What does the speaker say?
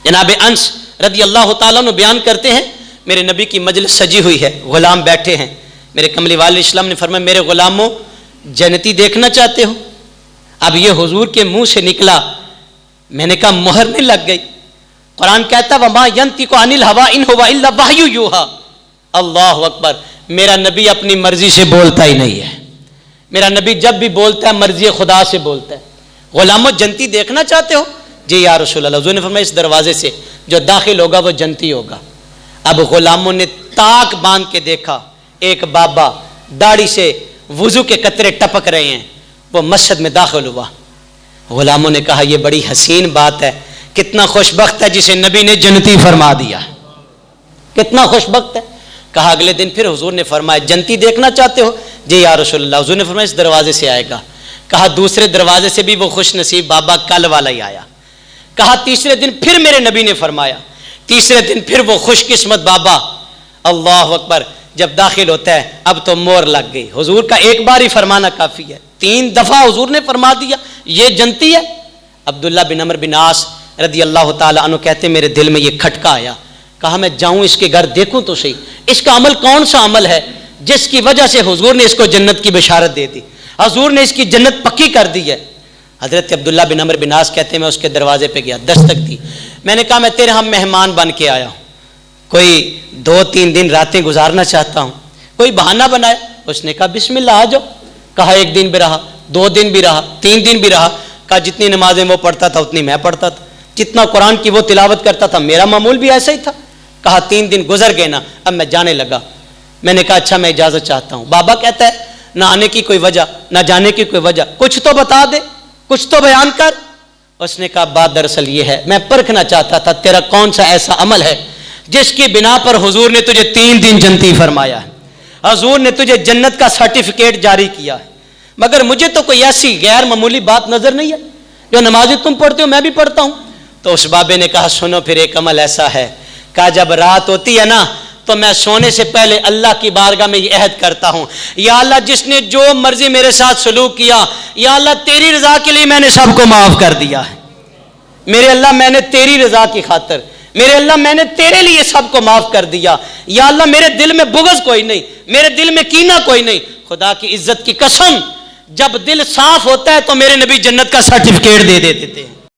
جناب انس رضی اللہ تعالیٰ عنہ بیان کرتے ہیں میرے نبی کی مجلس سجی ہوئی ہے، غلام بیٹھے ہیں، میرے کملی والد اسلام نے فرمایا میرے غلاموں جنتی دیکھنا چاہتے ہو؟ اب یہ حضور کے منہ سے نکلا، میں نے کہا مہر نہیں لگ گئی؟ قرآن کہتا وما ینطق عن الہوا ان ہوا الا وحی یوحی۔ اللہ اکبر، میرا نبی اپنی مرضی سے بولتا ہی نہیں ہے، میرا نبی جب بھی بولتا ہے مرضی خدا سے بولتا ہے۔ غلاموں جنتی دیکھنا چاہتے ہو؟ جی یا رسول اللہ۔ حضور نے فرمایا اس دروازے سے جو داخل ہوگا وہ جنتی ہوگا۔ اب غلاموں نے تاک باندھ کے دیکھا، ایک بابا داڑھی سے وضو کے قطرے ٹپک رہے ہیں، وہ مسجد میں داخل ہوا۔ غلاموں نے کہا یہ بڑی حسین بات ہے، کتنا خوش بخت ہے جسے نبی نے جنتی فرما دیا، کتنا خوش بخت ہے۔ کہا اگلے دن پھر حضور نے فرمایا جنتی دیکھنا چاہتے ہو؟ جی یا رسول اللہ۔ حضور نے فرمایا اس دروازے سے آئے گا۔ کہا دوسرے دروازے سے بھی وہ خوش نصیب بابا کل والا ہی آیا۔ کہا تیسرے دن پھر میرے نبی نے فرمایا، تیسرے دن پھر وہ خوش قسمت بابا۔ اللہ اکبر، جب داخل ہوتا ہے اب تو مور لگ گئی۔ حضور کا ایک بار ہی فرمانا کافی ہے، 3 دفعہ حضور نے فرما دیا یہ جنتی ہے۔ عبداللہ بن عمرو بن عاص رضی اللہ تعالیٰ عنہ کہتے میرے دل میں یہ کھٹکا آیا، کہا میں جاؤں اس کے گھر دیکھوں تو صحیح، اس کا عمل کون سا عمل ہے جس کی وجہ سے حضور نے اس کو جنت کی بشارت دے دی، حضور نے اس کی جنت پکی کر دی ہے۔ حضرت عبداللہ بن عمرو بن عاص کہتے ہیں میں اس کے دروازے پہ گیا، دستک دی، میں نے کہا میں تیرے ہم مہمان بن کے آیا ہوں، کوئی 2-3 دن راتیں گزارنا چاہتا ہوں، کوئی بہانہ بنایا۔ اس نے کہا بسم اللہ آ جاؤ۔ کہا 1 دن بھی رہا، 2 دن بھی رہا، 3 دن بھی رہا۔ کہا جتنی نمازیں وہ پڑھتا تھا اتنی میں پڑھتا تھا، جتنا قرآن کی وہ تلاوت کرتا تھا میرا معمول بھی ایسا ہی تھا۔ کہا 3 دن گزر گئے نا، اب میں جانے لگا۔ میں نے کہا اچھا میں اجازت چاہتا ہوں۔ بابا کہتا ہے نہ آنے کی کوئی وجہ نہ جانے کی کوئی وجہ، کچھ تو بتا دے، کچھ تو بیان کر۔ اس نے کہا بات دراصل یہ ہے میں پرکھنا چاہتا تھا تیرا کون سا ایسا عمل ہے جس کی بنا پر حضور نے تجھے 3 دن جنتی فرمایا ہے، حضور نے تجھے جنت کا سرٹیفکیٹ جاری کیا ہے، مگر مجھے تو کوئی ایسی غیر معمولی بات نظر نہیں ہے، جو نمازیں تم پڑھتے ہو میں بھی پڑھتا ہوں۔ تو اس بابے نے کہا سنو پھر ایک عمل ایسا ہے، کہا جب رات ہوتی ہے نا تو میں سونے سے پہلے اللہ کی بارگاہ میں یہ عہد کرتا ہوں یا اللہ جس نے جو مرضی میرے ساتھ سلوک کیا، یا اللہ تیری رضا کے لیے میں نے سب کو معاف کر دیا ہے، میرے اللہ میں نے تیری رضا کی خاطر، میرے اللہ میں نے تیرے لیے سب کو معاف کر دیا، یا اللہ میرے دل میں بغض کوئی نہیں، میرے دل میں کینہ کوئی نہیں۔ خدا کی عزت کی قسم جب دل صاف ہوتا ہے تو میرے نبی جنت کا سرٹیفکیٹ دے دیتے ہیں۔